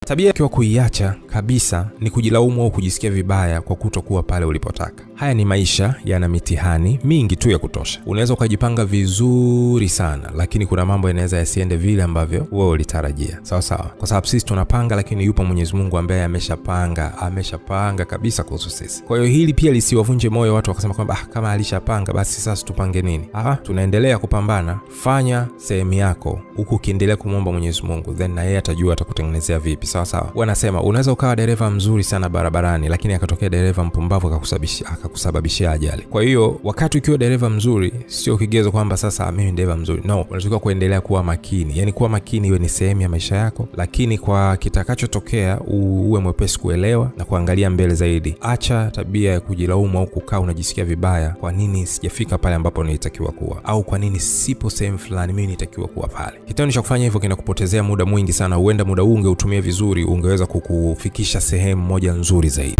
Tabia ikiwa kuiacha kabisa ni kujilaumu au kujisikia vibaya kwa kutokuwa pale ulipotaka. Haya ni maisha yana mitihani mingi tu ya kutosha. Unaweza ukajipanga vizuri sana, lakini kuna mambo yanaweza yasiende vile ambavyo wewe ulitarajia. Sawa sawa. Kwa sababu sisi tunapanga, lakini yupo Mwenyezi Mungu ambaye ameshapanga kabisa kuhusu sisi. Kwa hiyo hili pia lisiwavunje moyo watu wakasema kwamba kama alishapanga basi sasa tupange nini? Tunaendelea kupambana. Fanya sehemu yako huku ukiendelea kumwomba Mwenyezi Mungu, then na yeye atajua atakutengenezea vipi. Sawa sawa. Wanasema unaweza ukawa dereva mzuri sana barabarani, lakini akatokea dereva mpumbavu akakusababishia ajali. Kwa hiyo wakati ukiwa dereva mzuri sio kigezo kwamba sasa mimi ni dereva mzuri. No, unatakiwa kuendelea kuwa makini. Yaani kuwa makini iwe ni sehemu ya maisha yako, lakini kwa kitakachotokea uwe mwepesi kuelewa na kuangalia mbele zaidi. Acha tabia ya kujilaumu au kukaa unajisikia vibaya, kwa nini sijafika pale ambapo nilitakiwa kuwa, au kwa nini sipo sehemu fulani mimi nilitakiwa kuwa pale. Kitendo cha kufanya hivyo kinakupotezea muda mwingi sana. Huenda muda huu ungeutumia vizuri, ungeweza kukufikisha sehemu moja nzuri zaidi.